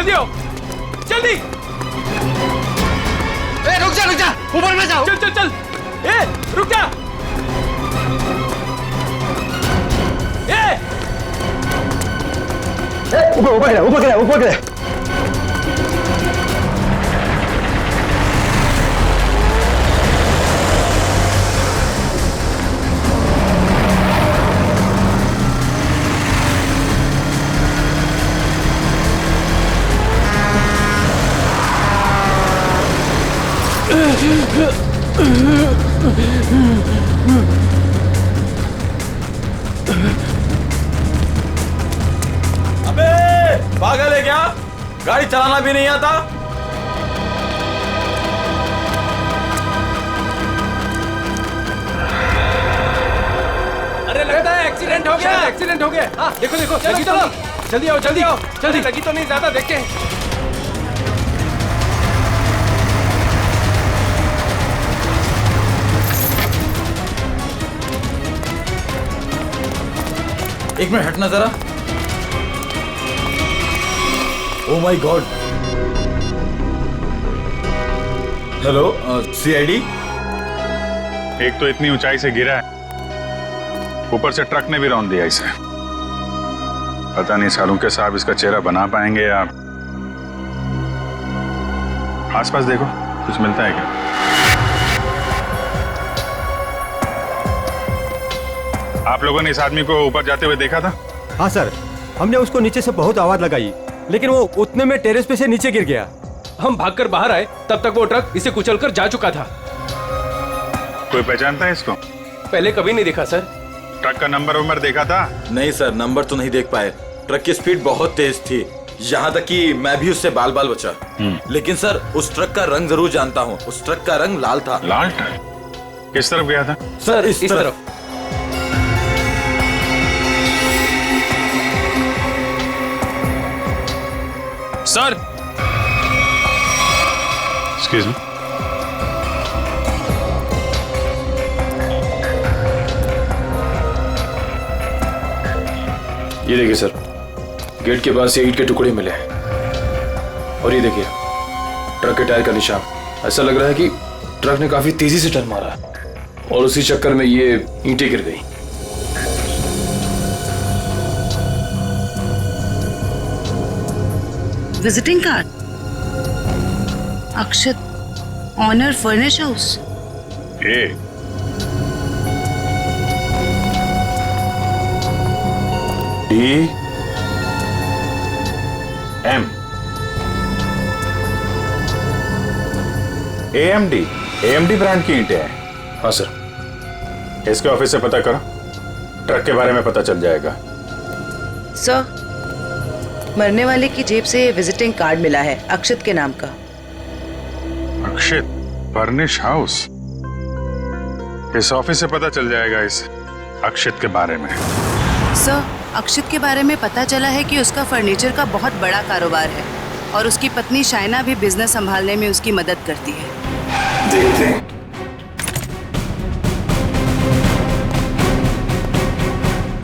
जल्दी आओ, जल्दी। रुक जा, ऊपर में जाओ। चल चल चल, रुक जा। ऊपर गिरा। अबे पागल है क्या? गाड़ी चलाना भी नहीं आता? अरे लगता है एक्सीडेंट हो गया। एक्सीडेंट हो गया। हाँ देखो देखो, चलो जल्दी आओ, जल्दी आओ, जल्दी। लगी तो नहीं ज्यादा, देख के। एक मिनट हटना जरा। Oh my God. Hello, CID. एक तो इतनी ऊंचाई से गिरा है, ऊपर से ट्रक ने भी रौंद दिया इसे। पता नहीं सालू के साहब इसका चेहरा बना पाएंगे या। आसपास देखो, कुछ मिलता है क्या? आप लोगों ने इस आदमी को ऊपर जाते हुए देखा था? हाँ सर, हमने उसको नीचे से बहुत आवाज लगाई, लेकिन वो उतने में टेरेस पे से नीचे गिर गया। हम भागकर बाहर आए, तब तक वो ट्रक इसे कुचलकर जा चुका था। कोई पहचानता है इसको? पहले कभी नहीं देखा सर। ट्रक का नंबर देखा था? नहीं सर, नंबर तो नहीं देख पाए। ट्रक की स्पीड बहुत तेज थी, यहाँ तक कि मैं भी उससे बाल बाल बचा। लेकिन सर, उस ट्रक का रंग जरूर जानता हूँ। उस ट्रक का रंग लाल था। लाल ट्रक? किस तरफ गया था? सर इस तरफ। Sir, excuse me. ये देखिए सर, गेट के पास ये ईंट के टुकड़े मिले हैं, और ये देखिए ट्रक के टायर का निशान। ऐसा लग रहा है कि ट्रक ने काफी तेजी से टर्न मारा और उसी चक्कर में ये ईंटें गिर गई। Visiting card, Akshat, owner furnish house. DM AMD brand की ईंटें हैं। हाँ सर। इसके ऑफिस से पता करो, ट्रक के बारे में पता चल जाएगा। सर, मरने वाले की जेब से विजिटिंग कार्ड मिला है, अक्षत के नाम का। अक्षत फर्निश हाउस? इस ऑफिस से पता चल जाएगा इस अक्षत के बारे में। सर, अक्षत के बारे में पता चला है कि उसका फर्नीचर का बहुत बड़ा कारोबार है और उसकी पत्नी शाइना भी बिजनेस संभालने में उसकी मदद करती है। देखते हैं।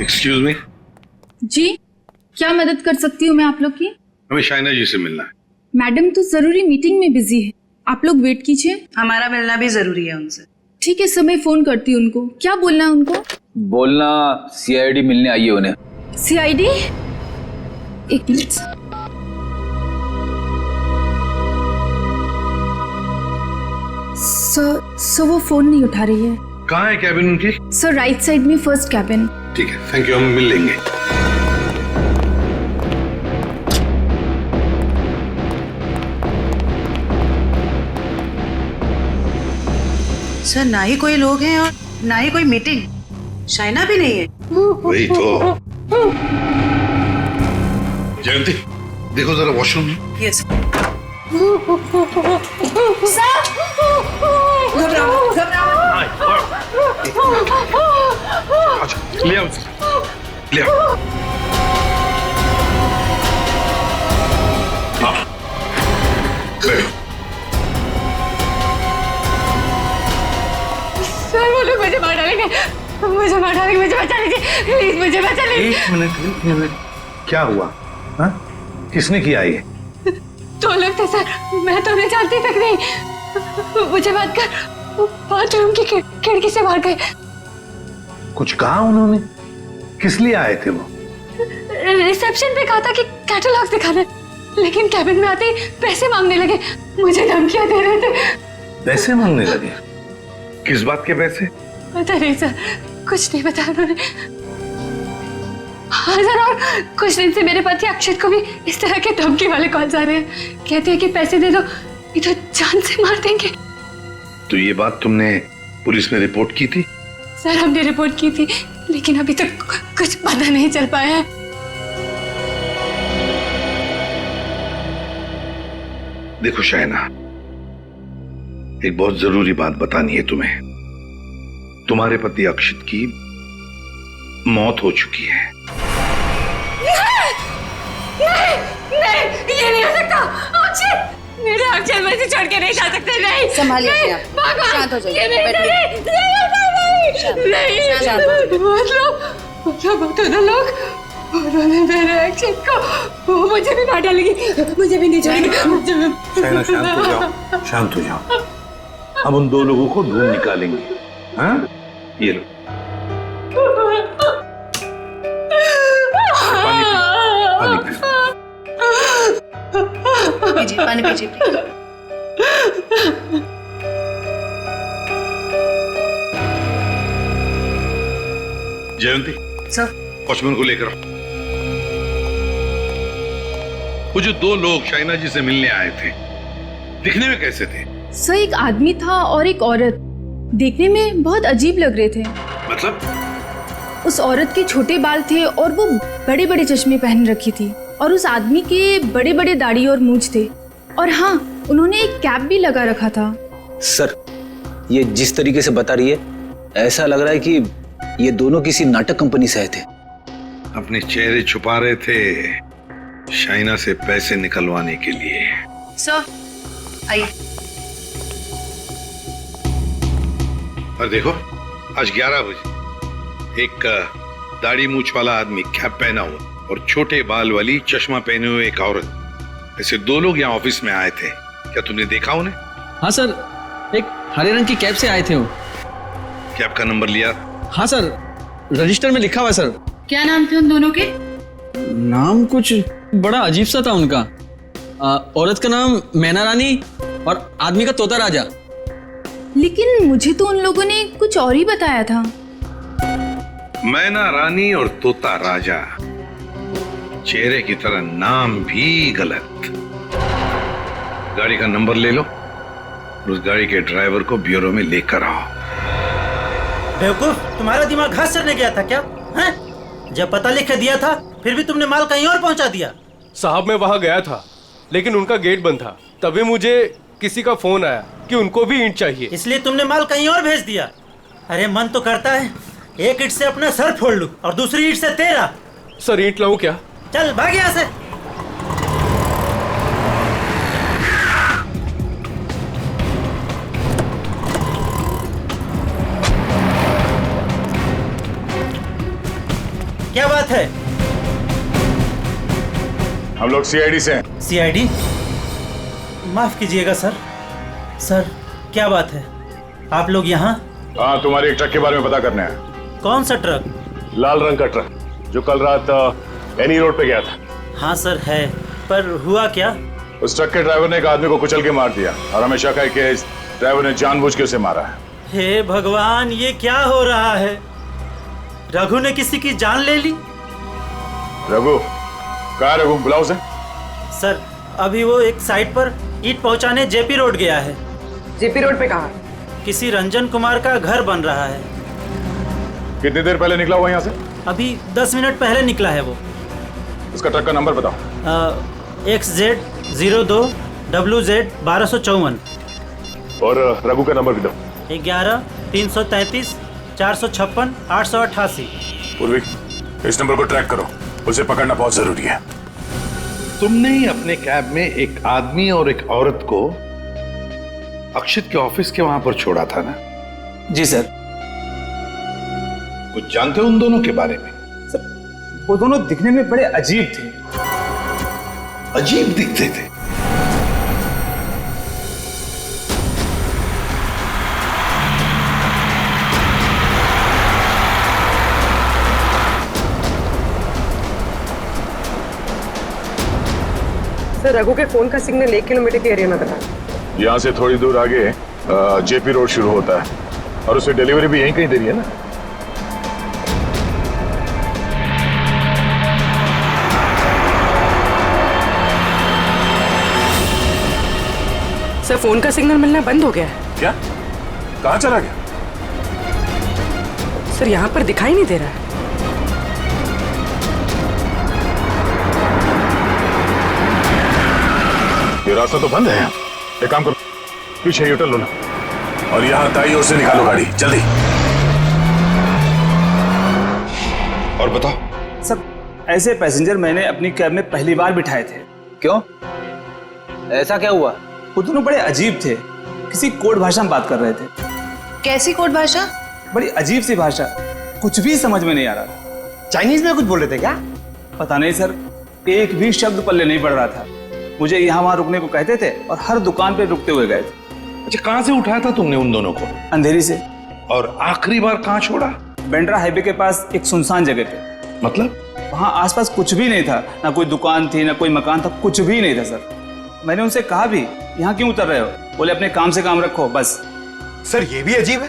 Excuse me. जी, क्या मदद कर सकती हूँ मैं आप लोग की? हमें शाइना जी से मिलना है। मैडम तो जरूरी मीटिंग में बिजी है, आप लोग वेट कीजिए। हमारा मिलना भी जरूरी है उनसे। ठीक है सर, मैं फोन करती हूँ उनको। क्या बोलना है उनको? बोलना सीआईडी मिलने आई है उन्हें। सीआईडी? एक मिनट। सर वो फोन नहीं उठा रही है। कहाँ है कैबिन उनकी? सर राइट साइड में फर्स्ट कैबिन। ठीक है, थैंक यू, हम मिल लेंगे। सर, ना ही कोई लोग हैं और ना ही कोई मीटिंग। शाइना भी नहीं है। वही तो। जयंती, देखो जरा वॉशरूम में। यस। घबराओ। ले आओ, ले आओ। सर वो लोग मुझे मार डालेंगे, मुझे बचा लीजिए प्लीज, मुझे बचा लीजिए। एक मिनट, क्या हुआ? हाँ? किसने किया ये? दो लोग थे सर, मैं तो उन्हें जानती तक नहीं। मुझे बात कर बाथरूम की खिड़की से बाहर गए। कुछ कहा उन्होंने? किस लिए आए थे वो? रिसेप्शन पे कहा था कि कैटलॉग्स दिखाना, लेकिन कैबिन में आते ही पैसे मांगने लगे। मुझे धमकियां दे रहे थे। पैसे मांगने लगे? किस बात के पैसे? पता नहीं सर, कुछ नहीं बताया उन्होंने। हाँ सर, और कुछ दिन से मेरे पति अक्षत को भी इस तरह के धमकी वाले कॉल्स आ रहे हैं। कहते हैं कि पैसे दे दो, ये तो जान से मार देंगे। तो ये बात तुमने पुलिस में रिपोर्ट की थी? सर हमने रिपोर्ट की थी, लेकिन अभी तक कुछ पता नहीं चल पाया है। देखो शाइना, एक बहुत जरूरी बात बतानी है तुम्हें। तुम्हारे पति अक्षित की मौत हो चुकी है। नहीं, ये नहीं हो सकता। अक्षत, मेरे अक्षत मुझे छोड़ के नहीं जा सकते। नहीं, संभालिए अपने आप। भगवान, शांत हो जाइए, ये नहीं, बैठिए। शांत हो जाइए। मतलब दोनों लोग, उन्होंने मेरे अक्षत को, वो मुझे भी मार डालेगी, मुझे भी नहीं छोड़ेगी। शाइना शांत हो जाओ, शांत हो जाओ। हम उन दो लोगों को ढूंढ निकालेंगे। हाँ, ये लो पानी पी। पीजिए, पानी पीजिए प्लीज। जयंती सर, वॉचमैन को लेकर आओ। वो जो दो लोग शाइना जी से मिलने आए थे, दिखने में कैसे थे? सर एक आदमी था और एक औरत, देखने में बहुत अजीब लग रहे थे। मतलब? उस औरत के छोटे बाल थे और वो बड़े बड़े चश्मे पहन रखी थी, और उस आदमी के बड़े बड़े दाढ़ी और मूंछ थे, और हाँ उन्होंने एक कैप भी लगा रखा था। सर ये जिस तरीके से बता रही है, ऐसा लग रहा है कि ये दोनों किसी नाटक कंपनी से आए थे। अपने चेहरे छुपा रहे थे शाइना से पैसे निकलवाने के लिए। सर आइए। और देखो, आज 11 बजे एक दाढ़ी मूछ वाला आदमी, कैप पहना हुआ और छोटे बाल वाली चश्मा पहने हुए एक औरत, ऐसे दो लोग यहाँ ऑफिस में आए थे। क्या तुमने देखा उन्हें? हाँ सर, एक हरे रंग की कैप से आए थे वो। कैप का नंबर लिया? हाँ सर, रजिस्टर में लिखा हुआ है सर। क्या नाम थे उन दोनों के? नाम कुछ बड़ा अजीब सा था उनका। औरत का नाम मैना रानी और आदमी का तोता राजा। लेकिन मुझे तो उन लोगों ने कुछ और ही बताया था। मैना रानी और तोता राजा, चेहरे की तरह नाम भी गलत। गाड़ी का नंबर ले लो और उस गाड़ी के ड्राइवर को ब्यूरो में लेकर आओ। बेवकूफ, तुम्हारा दिमाग घास चढ़ने गया था क्या? हैं? जब पता लिख के दिया था फिर भी तुमने माल कहीं और पहुंचा दिया। साहब मैं वहाँ गया था, लेकिन उनका गेट बंद था। तभी मुझे किसी का फोन आया कि उनको भी ईंट चाहिए, इसलिए तुमने माल कहीं और भेज दिया। अरे मन तो करता है एक ईंट से अपना सर फोड़ लूं और दूसरी ईंट से तेरा। सर ईंट लाऊं क्या? चल भाग यहाँ से। क्या बात है? हम लोग सीआईडी से हैं। सीआईडी? माफ कीजिएगा सर। सर क्या बात है, आप लोग यहाँ? हाँ, तुम्हारे एक ट्रक के बारे में पता करने हैं। कौन सा ट्रक? लाल रंग का ट्रक जो कल रात एनी रोड पे गया था। हाँ सर है, पर हुआ क्या? उस ट्रक के ड्राइवर ने एक आदमी को कुचल के मार दिया और हमें शक है कि इस ड्राइवर ने जानबूझ के उसे मारा है। हे भगवान, ये क्या हो रहा है? रघु ने किसी की जान ले ली? रघु? कहाँ रघु? बुलाओ उसे। सर अभी वो एक साइट पर ईंट पहुंचाने जेपी रोड गया है। जेपी रोड पे कहाँ? किसी रंजन कुमार का घर बन रहा है। कितनी देर पहले निकला हुआ यहाँ से? अभी 10 मिनट पहले निकला है वो। उसका ट्रक का नंबर बताओ। XZ02 WZ 1254। और रघु का नंबर भी दो। 11 333 456 888। पूर्वी, इस नंबर को ट्रैक करो, उसे पकड़ना बहुत जरूरी है। तुमने ही अपने कैब में एक आदमी और एक औरत को अक्षित के ऑफिस के वहां पर छोड़ा था ना? जी सर। कुछ जानते हो उन दोनों के बारे में? सर वो दोनों दिखने में बड़े अजीब थे। अजीब दिखते थे? सर रघु के फोन का सिग्नल 1 किलोमीटर के एरिया में बता। यहाँ से थोड़ी दूर आगे जेपी रोड शुरू होता है और उसे डिलीवरी भी यहीं कहीं दे रही है ना। सर फोन का सिग्नल मिलना बंद हो गया है। क्या? कहाँ चला गया? सर यहाँ पर दिखाई नहीं दे रहा है। ये रास्ता तो बंद है। एक काम करो, पीछे यूटर्न लो ना और यहाँ दाई ओर से निकालो गाड़ी जल्दी। और बताओ सर, ऐसे पैसेंजर मैंने अपनी कैब में पहली बार बिठाए थे। क्यों? ऐसा क्या हुआ? वो दोनों बड़े अजीब थे, किसी कोड भाषा में बात कर रहे थे। कैसी कोड भाषा? बड़ी अजीब सी भाषा, कुछ भी समझ में नहीं आ रहा। चाइनीज में कुछ बोल रहे थे क्या? पता नहीं सर, एक भी शब्द पल्ले नहीं पड़ रहा था। मुझे यहाँ वहाँ रुकने को कहते थे और हर दुकान पे रुकते हुए गए थे। अच्छा, कहाँ से उठाया था तुमने उन दोनों को? अंधेरी से। और आखिरी बार कहाँ छोड़ा? बेंड्रा हाईवे के पास एक सुनसान जगह पे। मतलब? वहाँ आसपास कुछ भी नहीं था, ना कोई दुकान थी ना कोई मकान था, कुछ भी नहीं था सर। मैंने उनसे कहा भी, यहाँ क्यों उतर रहे हो? बोले अपने काम से काम रखो बस। सर ये भी अजीब है,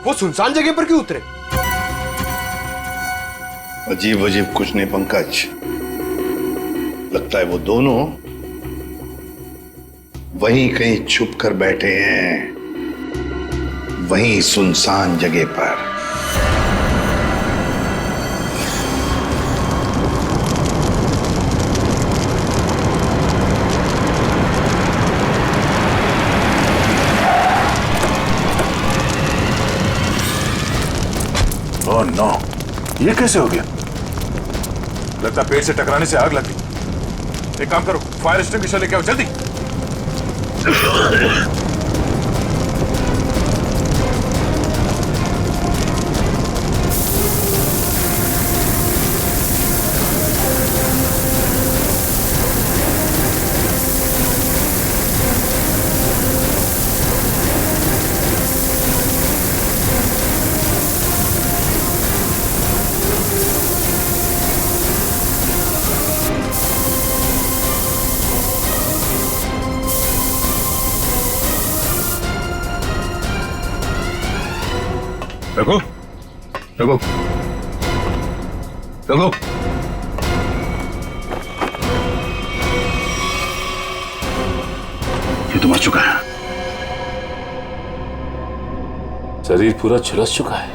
वो सुनसान जगह पर क्यों उतरे? अजीब अजीब कुछ नहीं पंकज, लगता है वो दोनों वहीं कहीं छुप कर बैठे हैं, वहीं सुनसान जगह पर। ओह नो, ये कैसे हो गया? लगता पेड़ से टकराने से आग लग गई। एक काम करो, फायर एक्सटिंग्विशर लेके आओ जल्दी। रघु, रघु, रघु, ये तो मर चुका है। शरीर पूरा झुलस चुका है।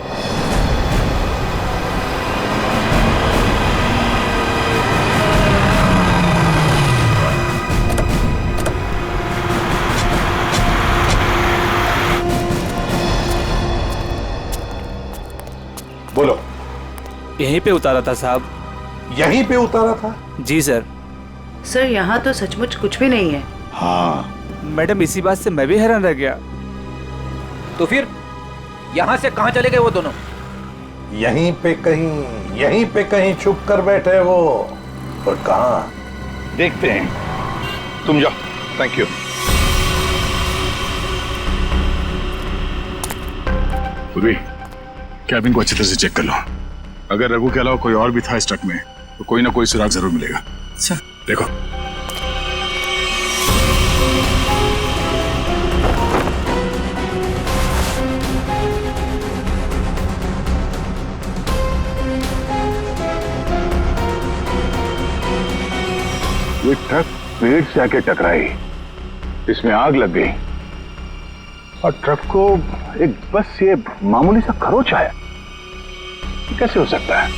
बोलो। यहीं पे उतारा था साहब। यहीं पे उतारा था? जी सर। सर यहाँ तो सचमुच कुछ भी नहीं है। हाँ मैडम, इसी बात से मैं भी हैरान रह गया। तो फिर यहाँ से कहाँ चले गए वो दोनों? यहीं पे कहीं छुप कर बैठे वो। और कहाँ देखते हैं, तुम जाओ। Thank you. पूर्वी, कैबिन को अच्छी तरह से चेक कर लो। अगर रघु के अलावा कोई और भी था इस ट्रक में तो कोई ना कोई सुराग जरूर मिलेगा। अच्छा देखो। ये ट्रक पेड़ से आके टकराई, इसमें आग लग गई और ट्रक को एक बस ये मामूली सा खरोच आया। कैसे हो सकता है?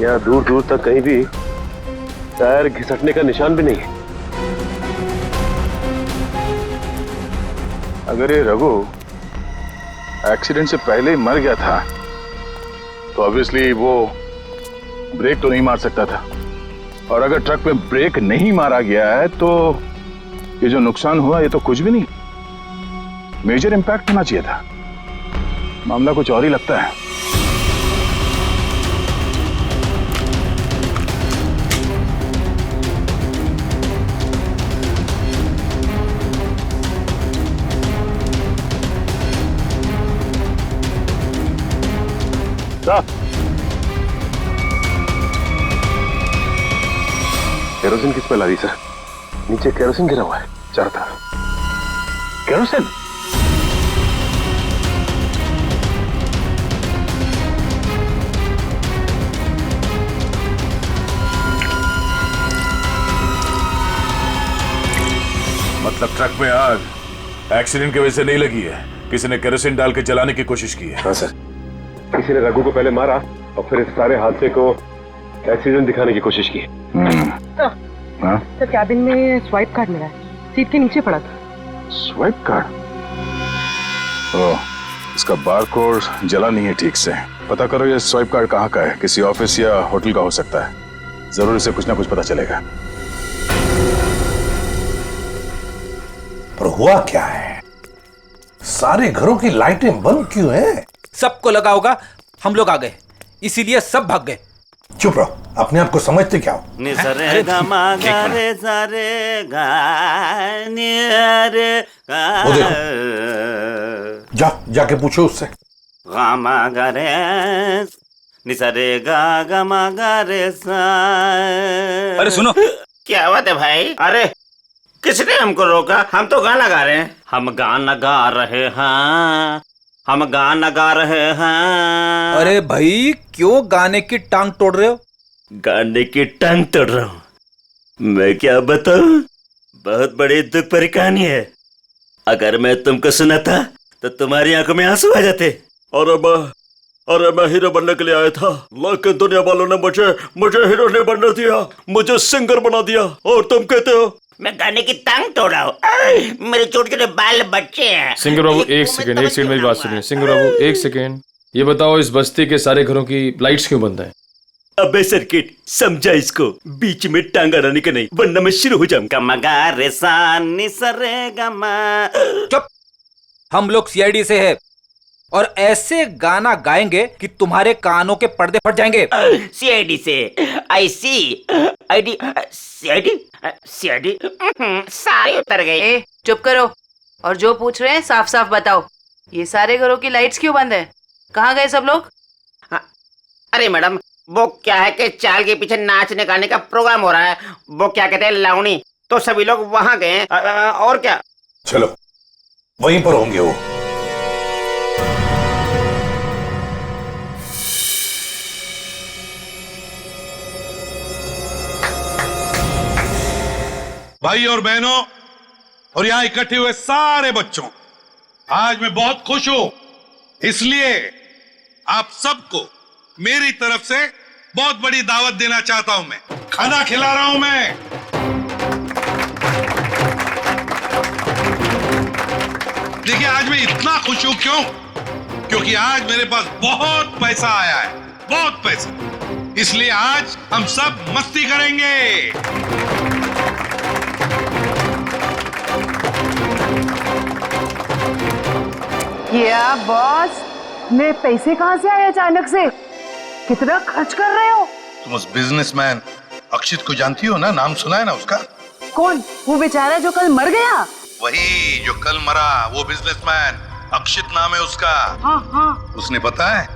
यहाँ दूर दूर तक कहीं भी टायर घिसटने का निशान भी नहीं है। अगर ये रघु एक्सीडेंट से पहले ही मर गया था तो ऑब्वियसली वो ब्रेक तो नहीं मार सकता था, और अगर ट्रक में ब्रेक नहीं मारा गया है तो ये जो नुकसान हुआ ये तो कुछ भी नहीं, मेजर इंपैक्ट होना चाहिए था। मामला कुछ और ही लगता है। साहब, केरोसिन की स्मेल आ रही सर। नीचे केरोसिन गिरा हुआ है चारों तरफ। केरोसिन? मतलब ट्रक में आग एक्सीडेंट की वजह से नहीं लगी है, किसी ने केरोसिन डाल के जलाने की कोशिश की है। हाँ सर, किसी ने रघु को पहले मारा और फिर इस सारे हादसे को एक्सीडेंट दिखाने की कोशिश की। तो कैबिन में स्वाइप कार्ड मिला है, सीट के नीचे पड़ा था। Swipe card? ओह, इसका बारकोड जला नहीं है ठीक से। पता करो ये स्वाइप कार्ड कहाँ का है, किसी ऑफिस या होटल का हो सकता है। जरूर इसे कुछ ना कुछ पता चलेगा। पर हुआ क्या है? सारे घरों की लाइटें बंद क्यों हैं? सबको लगा होगा हम लोग आ गए, इसीलिए सब भाग गए। चुप रहो, अपने आप को समझते क्या हो? वो देखो, जाके पूछो उससे। अरे सुनो, क्या बात है भाई? अरे किसने हमको रोका? हम तो गाना गा रहे हैं। हम गाना गा रहे हैं, हम गाना गा रहे हैं। अरे भाई क्यों गाने की टांग तोड़ रहे हो? गाने की टांग तोड़ रहा हूँ? मैं क्या बताऊं, बहुत बड़ी दुख भरी कहानी है। अगर मैं तुमको सुनाता तो तुम्हारी आंखों में आंसू आ जाते। अरे मैं हीरो बनने के लिए आया था, लेकिन दुनिया वालों ने मुझे हीरो नहीं बनने दिया, मुझे सिंगर बना दिया। और तुम कहते हो मैं गाने की टांग तोड़ा हूँ? मेरे छोटे छोटे बाल बच्चे हैं। सिंगर बाबू एक सेकंड मेरी बात सुनिए। सिंगर बाबू एक सेकंड, ये बताओ इस बस्ती के सारे घरों की लाइट्स क्यों बंद है? अबे सर्किट, समझा इसको, बीच में टांग अड़ाने का नहीं, वरना मैं शुरू हो जाऊंगा। मगा रे सा नि सा रे गा मा। चुप, हम लोग सीआईडी से है और ऐसे गाना गाएंगे कि तुम्हारे कानों के पर्दे फट जाएंगे। सीआईडी से? आई सी आईडी सीआईडी सारे उतर गए। चुप करो और जो पूछ रहे हैं साफ साफ बताओ। ये सारे घरों की लाइट्स क्यों बंद है? कहाँ गए सब लोग? अरे मैडम, वो क्या है कि चाल के पीछे नाचने गाने का प्रोग्राम हो रहा है, वो क्या कहते हैं लावणी, तो सभी लोग वहां गए। और क्या? चलो वहीं पर होंगे वो। भाई और बहनों और यहाँ इकट्ठे हुए सारे बच्चों, आज मैं बहुत खुश हूं, इसलिए आप सबको मेरी तरफ से बहुत बड़ी दावत देना चाहता हूं। मैं खाना खिला रहा हूं। मैं देखिए, आज मैं इतना खुश हूं क्यों? क्योंकि आज मेरे पास बहुत पैसा आया है, बहुत पैसा। इसलिए आज हम सब मस्ती करेंगे। क्या बॉस, मेरे पैसे कहाँ से आए अचानक से? कितना खर्च कर रहे हो? तुम उस बिजनेसमैन अक्षित को जानती हो ना? नाम सुना है ना उसका? कौन? वो बेचारा जो कल मर गया? वही जो कल मरा, वो बिजनेसमैन अक्षित नाम है उसका। हाँ। उसने पता है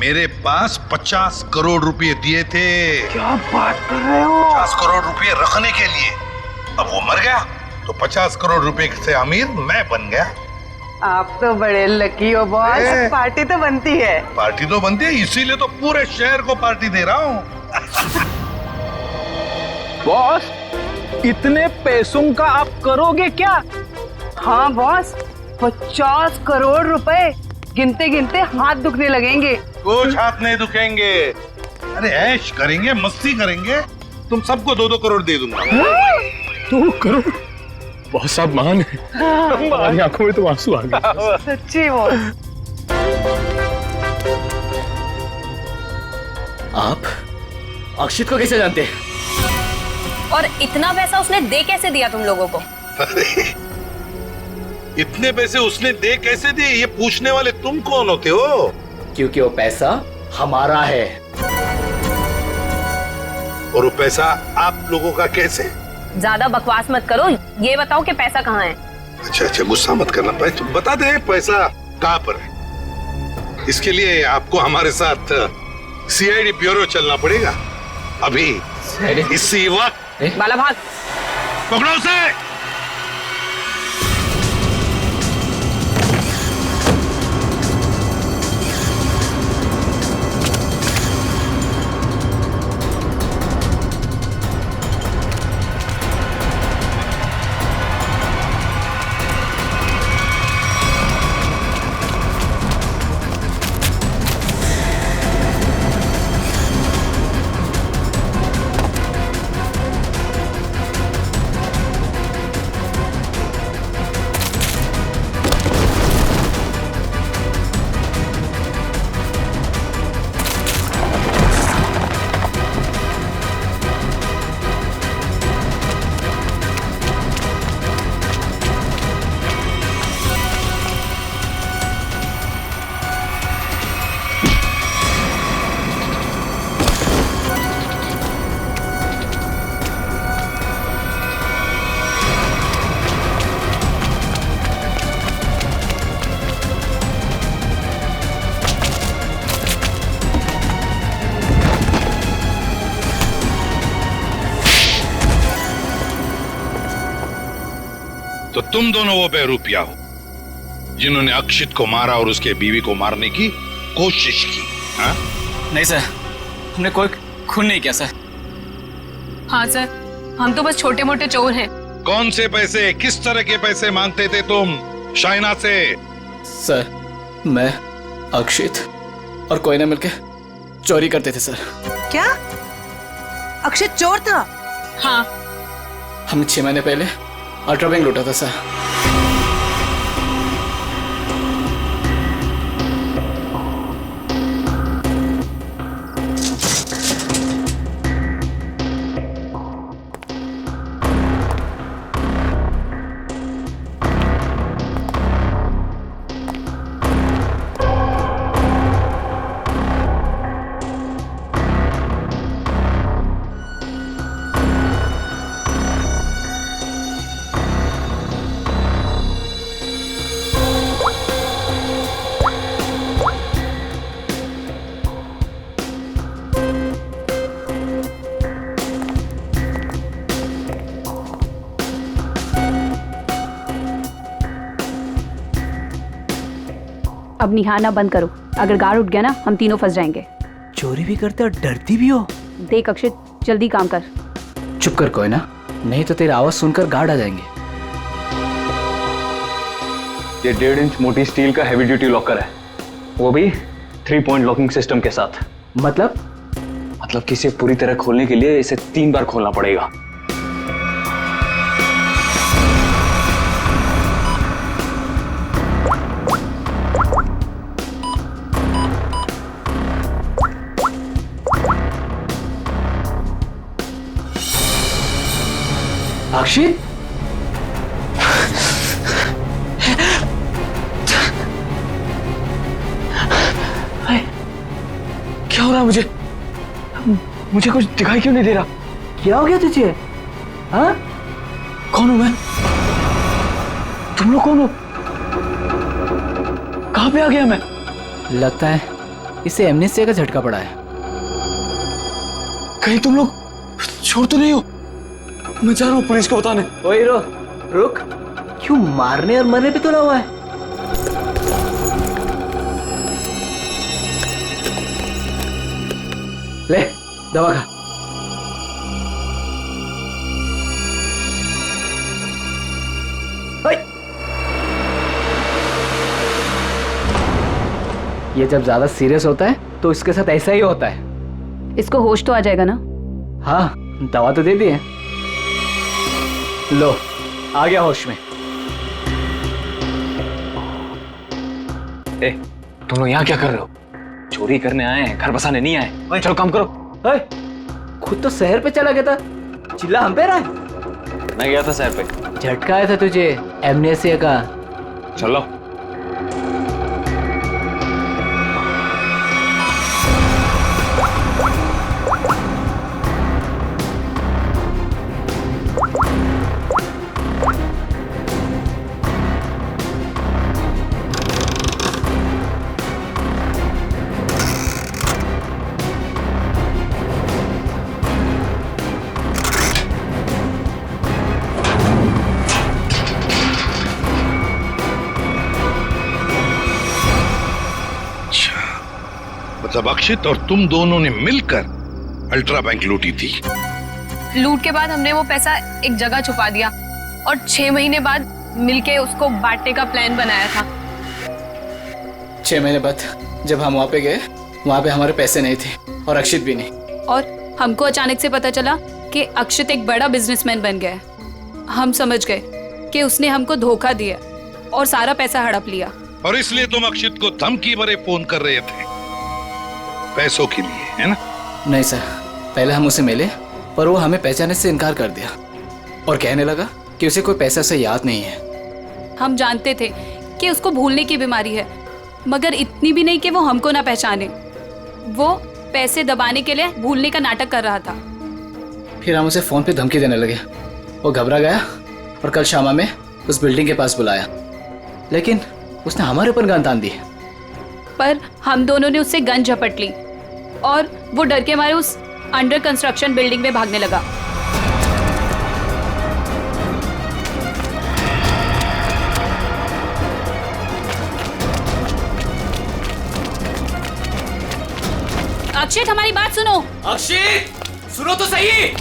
मेरे पास 50 करोड़ रुपए दिए थे। क्या बात कर रहे हो? 50 करोड़ रुपए रखने के लिए। अब वो मर गया तो 50 करोड़ रुपए से अमीर मैं बन गया। आप तो बड़े लकी हो बॉस। पार्टी तो बनती है। पार्टी तो बनती है, इसीलिए तो पूरे शहर को पार्टी दे रहा हूँ। बॉस, इतने पैसों का आप करोगे क्या? हाँ बॉस, 50 करोड़ रुपए गिनते गिनते हाथ दुखने लगेंगे। कुछ हाथ नहीं दुखेंगे। अरे ऐश करेंगे, मस्ती करेंगे। तुम सबको 2-2 करोड़ दे दूंगा। 2 करोड़? बहुत साहब महान है। हमारी आंखों में तो आंसू आ गए। सच्ची बॉस। आप अक्षित को कैसे जानते हैं? और इतना पैसा उसने दे कैसे दिया तुम लोगों को? इतने पैसे उसने दे कैसे दिए, ये पूछने वाले तुम कौन होते हो? क्योंकि वो पैसा हमारा है। और वो पैसा आप लोगों का कैसे? ज्यादा बकवास मत करो, ये बताओ कि पैसा कहाँ है? अच्छा, गुस्सा मत करना। तुम बता दे पैसा कहाँ पर है। इसके लिए आपको हमारे साथ सीआईडी ब्यूरो चलना पड़ेगा अभी इसी वक्त। बाला भाग। पकड़ो उसे। तो तुम दोनों वो बेरूपिया हो जिन्होंने अक्षित को मारा और उसके बीवी को मारने की कोशिश की। हाँ? नहीं सर, हमने कोई खून नहीं किया सर। हाँ सर, हम तो बस छोटे मोटे चोर हैं। कौन से पैसे, किस तरह के पैसे मांगते थे तुम शाइना से? सर, मैं अक्षित और कोयना मिलके चोरी करते थे सर। क्या अक्षित चोर था? हाँ। हमने 6 महीने पहले अल्ट्रा बैंक लूटा था सर। अब निहारना बंद करो, अगर गार्ड उठ गया ना हम तीनों फंस जाएंगे। चोरी भी करते और डरती भी हो। देख अक्षित, जल्दी काम कर। चुप कर कोयना, नहीं तो तेरी आवाज सुनकर गार्ड आ जाएंगे। ये 1.5 इंच मोटी स्टील का हैवी ड्यूटी लॉकर है, वो भी 3 पॉइंट लॉकिंग सिस्टम के साथ। मतलब कि इसे पूरी तरह खोलने के लिए इसे 3 बार खोलना पड़ेगा। अक्षित, क्या हो रहा है मुझे कुछ दिखाई क्यों नहीं दे रहा? क्या हो गया तुझे? हाँ? कौन हूं मैं? तुम लोग कौन हो? कहां पे आ गया मैं? लगता है इसे एमनेस्टिया का झटका पड़ा है। कहीं तुम लोग छोड़ तो नहीं हो? मैं जा रहा हूं पुलिस को बताने। ओए रुक, क्यों मारने और मरने पे तुला हुआ है? ले दवा खा। ये जब ज्यादा सीरियस होता है तो इसके साथ ऐसा ही होता है। इसको होश तो आ जाएगा ना? हाँ, दवा तो दे दी है। लो, आ गया होश में। ए, तुम लोग यहाँ क्या कर रहे हो? चोरी करने आए हैं, घर बसाने नहीं आए। चलो काम करो। खुद तो शहर पे चला गया था, चिल्ला हम पे रहा है। मैं गया था शहर पे। झटका आया था तुझे एमनेस्टिया का। चलो। तब अक्षित और तुम दोनों ने मिलकर अल्ट्रा बैंक लूटी थी। लूट के बाद हमने वो पैसा एक जगह छुपा दिया और 6 महीने बाद मिलके उसको बांटने का प्लान बनाया था। 6 महीने बाद जब हम वहाँ पे गए, वहाँ पे हमारे पैसे नहीं थे और अक्षित भी नहीं। और हमको अचानक से पता चला कि अक्षित एक बड़ा बिजनेसमैन बन गया है। हम समझ गए कि उसने हमको धोखा दिया और सारा पैसा हड़प लिया। और इसलिए तुम अक्षित को धमकी भरे फोन कर रहे थे पैसों के लिए, है ना? नहीं सर, पहले हम उसे मिले पर वो हमें पहचानने से इनकार कर दिया और कहने लगा कि उसे कोई पैसा से याद नहीं है। हम जानते थे कि उसको भूलने की बीमारी है, मगर इतनी भी नहीं कि वो हमको ना पहचाने। वो पैसे दबाने के लिए भूलने का नाटक कर रहा था। फिर हम उसे फोन पे धमकी देने लगे। वो घबरा गया और कल शामा में उस बिल्डिंग के पास बुलाया, लेकिन उसने हमारे ऊपर गन तान दी। पर हम दोनों ने उससे गन झपट ली और वो डर के मारे उस अंडर कंस्ट्रक्शन बिल्डिंग में भागने लगा। अक्षित, हमारी बात सुनो। अक्षित, सुनो तो सही।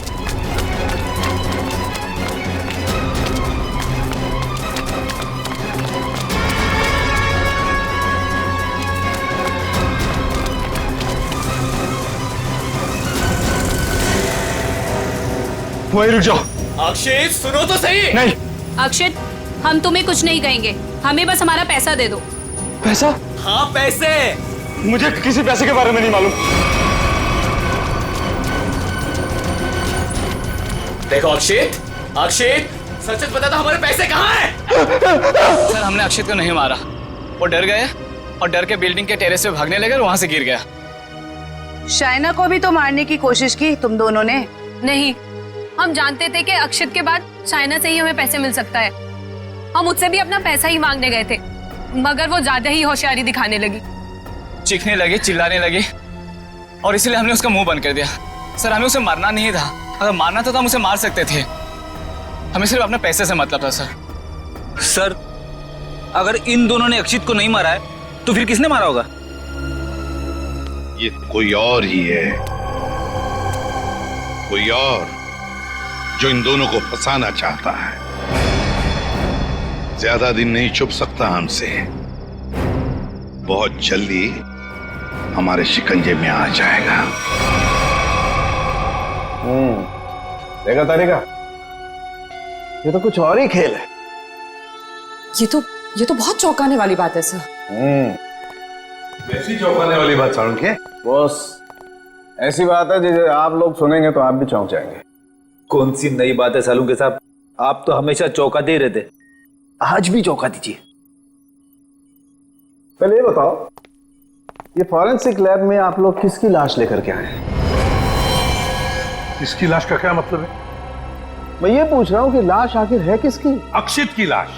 वहीं रुक जाओ। अक्षित, सुनो तो सही। नहीं। अक्षित, हम तुम्हें कुछ नहीं कहेंगे, हमें बस हमारा पैसा दे दो। पैसा? हाँ, पैसे। मुझे किसी पैसे के बारे में नहीं मालूम। देखो अक्षित, अक्षित, सच सच बता दो, हमारे पैसे कहाँ हैं? सर, हमने अक्षित को नहीं मारा। वो डर गए और डर के बिल्डिंग के टेरेस पे भागने लगे और वहां से गिर गया। शाइना को भी तो मारने की कोशिश की तुम दोनों ने। नहीं, हम जानते थे कि अक्षित के बाद शाइना से ही हमें पैसे मिल सकता है। हम उससे भी अपना पैसा ही मांगने गए थे, मगर वो ज्यादा ही होशियारी दिखाने लगी। चीखने लगी, चिल्लाने लगी और इसलिए हमने उसका मुंह बंद कर दिया। सर, हमें उसे मारना नहीं था। अगर मारना था तो हम उसे मार सकते थे। हमें सिर्फ अपने पैसे से मतलब था। सर, अगर इन दोनों ने अक्षित को नहीं मारा है तो फिर किसने मारा होगा? ये कोई और ही है, कोई और जो इन दोनों को फंसाना चाहता है। ज्यादा दिन नहीं छुप सकता हमसे, बहुत जल्दी हमारे शिकंजे में आ जाएगा। देखा तारिका, ये तो कुछ और ही खेल है। ये तो बहुत चौंकाने वाली बात है सर। ऐसी चौंकाने वाली बात सारुण के? बॉस, ऐसी बात है जिसे आप लोग सुनेंगे तो आप भी चौंक जाएंगे। कौन सी नई बात है सालू के साहब? आप तो हमेशा चौंकाते ही रहते, आज भी चौंका दीजिए। पहले ये बताओ, ये फॉरेंसिक लैब में आप लोग किसकी लाश लेकर के आए हैं? इसकी लाश का क्या मतलब है? मैं ये पूछ रहा हूं कि लाश आखिर है किसकी? अक्षित की लाश।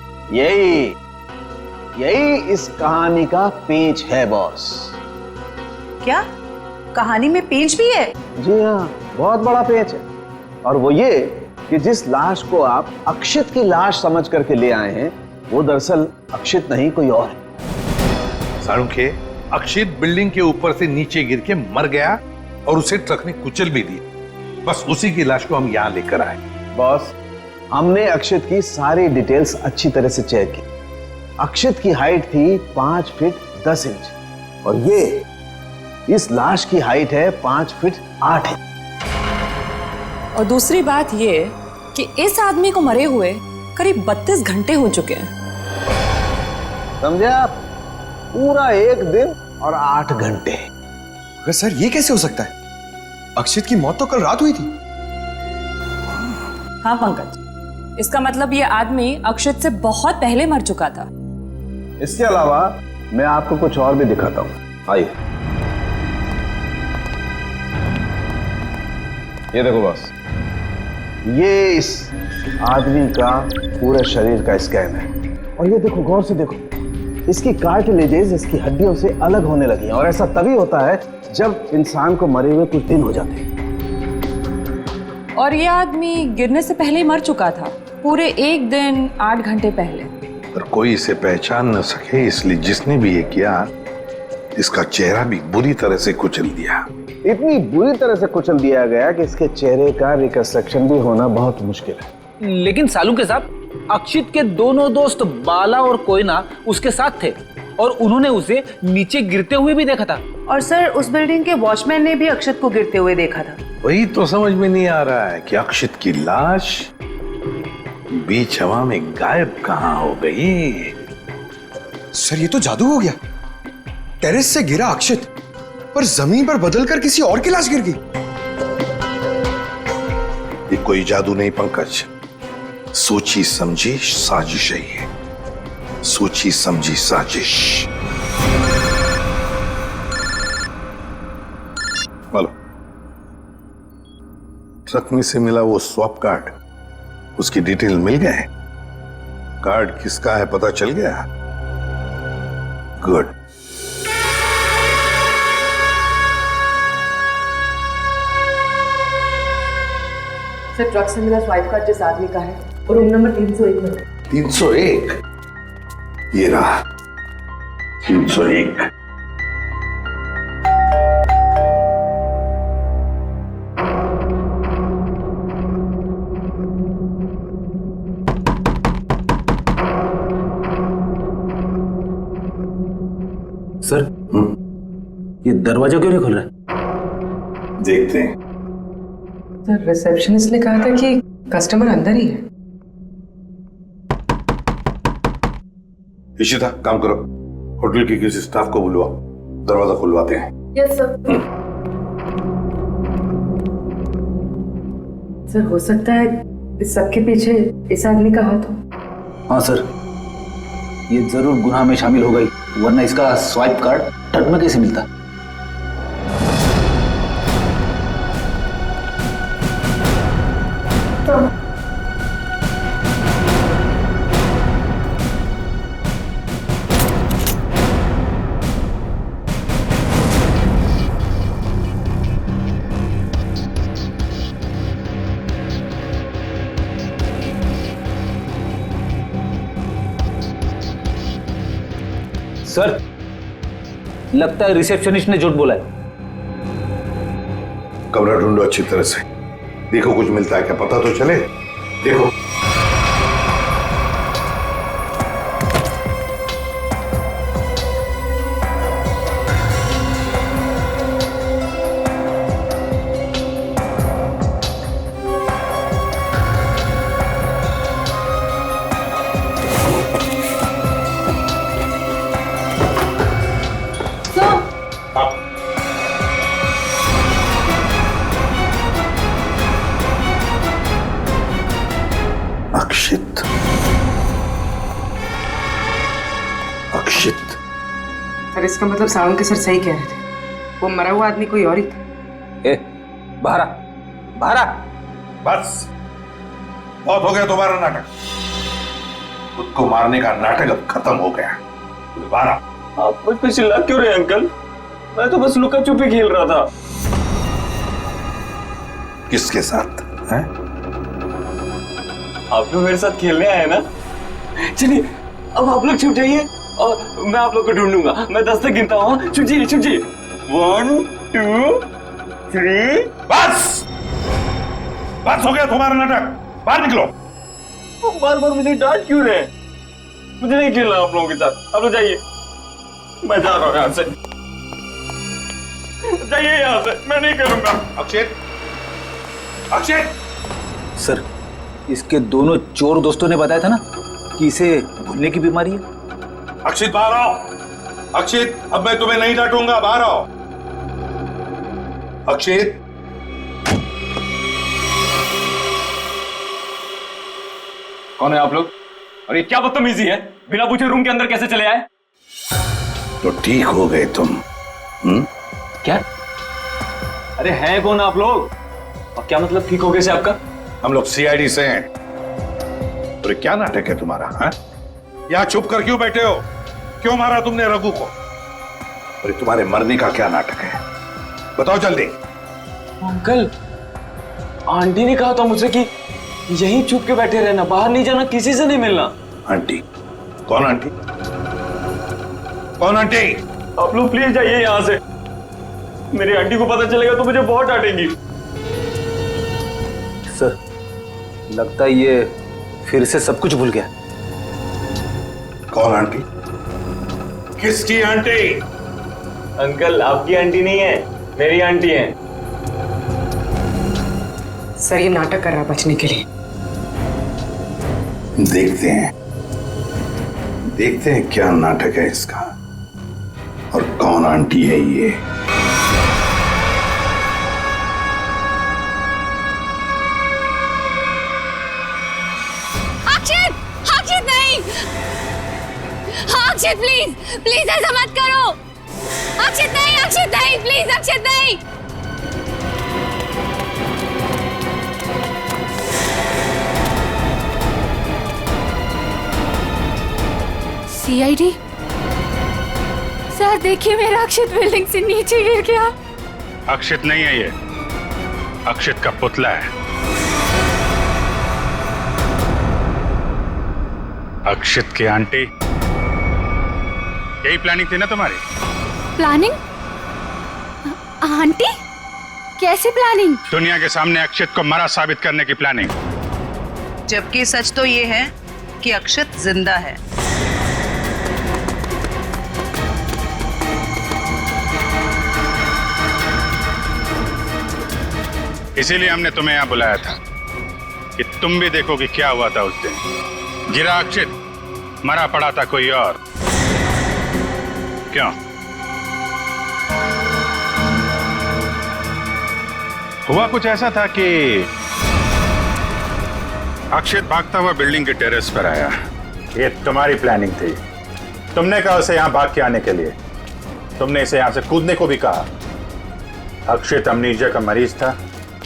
यही इस कहानी का पेंच है बॉस। क्या कहानी में पेंच भी है? जी हाँ, बहुत बड़ा पेंच है। और वो ये कि जिस लाश को आप अक्षित की लाश समझ करके ले आए हैं, वो दरअसल अक्षित नहीं, कोई और है। सारुण के, अक्षित बिल्डिंग के ऊपर से नीचे गिर के मर गया और उसे ट्रक ने कुचल भी दिया। बस उसी की लाश को हम यहाँ लेकर आए। बॉस, हमने अक्षित की सारी डिटेल्स अच्छी तरह से चेक की। अक्षित की हाइट थी 5 फीट 10 इंच और ये इस लाश की हाइट है 5 फीट 8 इंच। और दूसरी बात ये कि इस आदमी को मरे हुए करीब 32 घंटे हो चुके हैं। समझे आप? पूरा 1 दिन और 8 घंटे। अगर सर ये कैसे हो सकता है? अक्षित की मौत तो कल रात हुई थी। हाँ पंकज, इसका मतलब ये आदमी अक्षित से बहुत पहले मर चुका था। इसके अलावा मैं आपको कुछ और भी दिखाता हूं। आइए, ये देखो बॉस, ये इस आदमी का पूरे शरीर का स्कैन है। और ये देखो, गौर से देखो, इसकी कार्टिलेजेस इसकी हड्डियों से अलग होने लगी हैं। और ऐसा तभी होता है जब इंसान को मरे हुए कुछ दिन हो जाते हैं। और ये आदमी गिरने से पहले ही मर चुका था, पूरे 1 दिन 8 घंटे पहले। पर कोई इसे पहचान न सके, इसलिए जिसने भी ये किया इसका चेहरा भी बुरी तरह से कुचल दिया। इतनी बुरी तरह से कुचल दिया गया कि इसके चेहरे का रिकंस्ट्रक्शन भी होना बहुत मुश्किल है। लेकिन सालू के साथ अक्षित के दोनों दोस्त बाला और कोयना उसके साथ थे और उन्होंने उसे नीचे गिरते हुए भी देखा था। और सर, उस बिल्डिंग के वॉचमैन ने भी अक्षित को गिरते हुए देखा था। वही तो समझ में नहीं आ रहा है कि अक्षित की लाश बीच हवा में गायब कहां हो गई। सर, ये तो जादू हो गया। टेरेस से गिरा अक्षित, पर जमीन पर बदलकर किसी और की लाश गिर गई। ये कोई जादू नहीं पंकज, सोची समझी साजिश है ये, सोची समझी साजिश। बोलो, ट्रक में से मिला वो स्वैप कार्ड, उसकी डिटेल मिल गए? कार्ड किसका है पता चल गया? गुड। सर, ट्रक से मिला स्वाइप कार्ड जिस आदमी का है और रूम नंबर 301 में। 301? ये रहा 301। सर, ये दरवाजा क्यों नहीं खुल रहा है? देखते हैं। सर, रिसेप्शनिस्ट ने कहा था कि कस्टमर अंदर ही है। इशिता, काम करो, होटल के किसी स्टाफ को बुलवाओ, दरवाजा खुलवाते हैं। Yes sir. सर, हो सकता है इस सबके पीछे इस आदमी का हाथ हो। हाँ सर, ये जरूर गुनाह में शामिल हो गई, वरना इसका स्वाइप कार्ड ट्रक में कैसे मिलता? सर, लगता है रिसेप्शनिस्ट ने झूठ बोला है। कमरा ढूंढो अच्छी तरह से, देखो कुछ मिलता है क्या, पता तो चले। देखो। अक्षित, अक्षित। सर, इसका मतलब सावंत सर सही कह रहे थे, वो मरा हुआ आदमी कोई और ही था। बाहर आ, बाहर आ। बस, बहुत हो गया तुम्हारा नाटक। खुद को मारने का नाटक अब खत्म हो गया। बाहर आ। आप मुझ पे चिल्ला क्यों रहे अंकल? मैं तो बस लुका छुपी खेल रहा था। किसके साथ हैं? आप तो मेरे साथ खेलने आए ना? चलिए, अब आप लोग छुप जाइए और मैं आप लोग को ढूंढूंगा। मैं 10 तक गिनता हूँ। छुप जाइए, छुप जाइए। 1 2 3। बस, बस हो गया तुम्हारा नाटक, बाहर निकलो। बार बार मुझे डांट क्यों रहे? मुझे नहीं खेलना आप लोगों के साथ। आप लोग जाइए, मैं जा रहा हूँ यहाँ से। जाइए यहाँ से, मैं नहीं करूंगा। अक्षित, अक्षित। सर, इसके दोनों चोर दोस्तों ने बताया था ना कि इसे भूलने की बीमारी है। अक्षित, बाहर आओ। अक्षित, अब मैं तुम्हें नहीं डांटूंगा, बाहर आओ। अक्षित। कौन है आप लोग? और ये क्या बदतमीजी है? बिना पूछे रूम के अंदर कैसे चले आए? तो ठीक हो गए तुम। क्या? अरे हैं कौन आप लोग? और क्या मतलब ठीक हो गए से आपका? हम लोग सीआईडी से हैं। और क्या नाटक है तुम्हारा? हाँ? यहाँ छुप कर क्यों बैठे हो? क्यों मारा तुमने रघु को? और तुम्हारे मरने का क्या नाटक है? बताओ जल्दी। अंकल, आंटी ने कहा था मुझसे कि यहीं छुप के बैठे रहना, बाहर नहीं जाना, किसी से नहीं मिलना। आंटी? कौन आंटी? कौन आंटी? आप लोग प्लीज जाइए यहाँ से। मेरी आंटी को पता चलेगा तो मुझे बहुत डांटेंगी। सर, लगता है ये फिर से सब कुछ भूल गया। कौन आंटी? किसकी आंटी? अंकल, आपकी आंटी नहीं है, मेरी आंटी है। सर, ये नाटक कर रहा है बचने के लिए। देखते हैं क्या नाटक है इसका और कौन आंटी है ये। अक्षित नहीं। अक्षित प्लीज प्लीज ऐसा मत करो। अक्षित नहीं प्लीज, अक्षित नहीं। सीआईडी सर, देखिए मेरा अक्षित बिल्डिंग से नीचे गिर गया। अक्षित नहीं है ये, अक्षित का पुतला है। अक्षित की आंटी, यही प्लानिंग थी ना तुम्हारी? प्लानिंग? आंटी? कैसे प्लानिंग? दुनिया के सामने अक्षित को मरा साबित करने की प्लानिंग। जबकि सच तो ये है कि अक्षित जिंदा है। इसीलिए हमने तुम्हें यहां बुलाया था कि तुम भी देखो कि क्या हुआ था उस दिन। गिरा अक्षित, मरा पड़ा था कोई और। क्यों? हुआ कुछ ऐसा था कि अक्षित भागता हुआ बिल्डिंग के टेरेस पर आया। ये तुम्हारी प्लानिंग थी। तुमने कहा उसे यहां भाग के आने के लिए। तुमने इसे यहां से कूदने को भी कहा। अक्षित अमनीजिया का मरीज था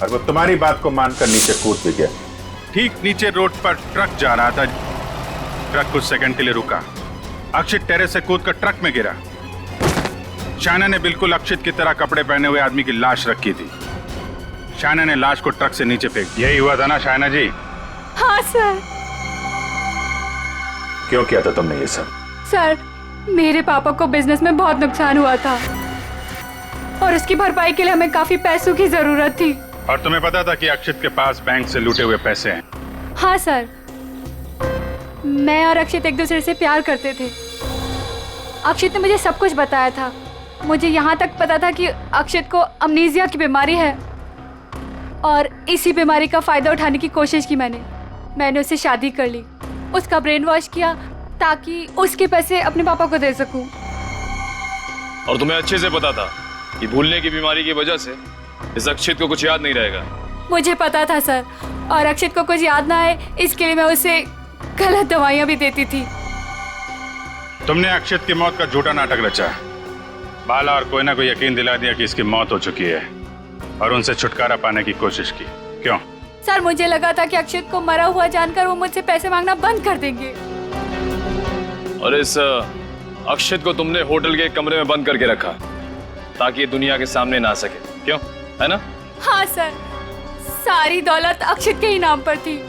और वो तुम्हारी बात को मानकर नीचे कूद भी गया। ठीक नीचे रोड पर ट्रक जा रहा था। ट्रक कुछ सेकंड के लिए रुका। अक्षित टेरेस से कूदकर ट्रक में गिरा। शायना ने बिल्कुल अक्षित की तरह कपड़े पहने हुए आदमी की लाश रखी थी। शायना ने लाश को ट्रक से नीचे फेंक दिया। यही हुआ था ना शायना जी? हाँ सर। क्यों किया था तुमने ये सब? सर, मेरे पापा को बिजनेस में बहुत नुकसान हुआ था और उसकी भरपाई के लिए हमें काफी पैसों की जरूरत थी। और तुम्हें पता था कि अक्षित के पास बैंक से लूटे हुए पैसे हैं? हाँ सर, मैं और अक्षित एक दूसरे से प्यार करते थे। अक्षित ने मुझे सब कुछ बताया था। मुझे यहाँ तक पता था कि अक्षित को अमनीजिया की बीमारी है और इसी बीमारी का फायदा उठाने की कोशिश की मैंने उससे शादी कर ली। उसका ब्रेन वॉश किया ताकि उसके पैसे अपने पापा को दे सकूं। और तुम्हें अच्छे से पता था कि भूलने की बीमारी की वजह से इस अक्षित को कुछ याद नहीं रहेगा। मुझे पता था सर, और अक्षित को कुछ याद ना आए इसके लिए मैं उसे गलत दवाइयां भी देती थी। तुमने अक्षित की मौत का झूठा नाटक रचा। बाला और कोयना को यकीन दिला दिया कि इसकी मौत हो चुकी है और उनसे छुटकारा पाने की कोशिश की। क्यों? सर, मुझे लगा था कि अक्षित को मरा हुआ जानकर वो मुझसे पैसे मांगना बंद कर देंगे। और इस अक्षित को तुमने होटल के कमरे में बंद करके रखा ताकि ये दुनिया के सामने ना आ सके। क्यों? है ना? हाँ सर, सारी दौलत अक्षित के ही नाम पर थी,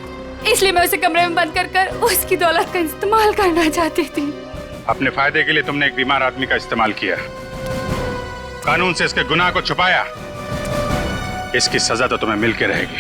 इसलिए मैं उसे कमरे में बंद कर उसकी दौलत का इस्तेमाल करना चाहती थी। अपने फायदे के लिए तुमने एक बीमार आदमी का इस्तेमाल किया। कानून से इसके गुनाह को छुपाया। इसकी सजा तो तुम्हें मिल के रहेगी।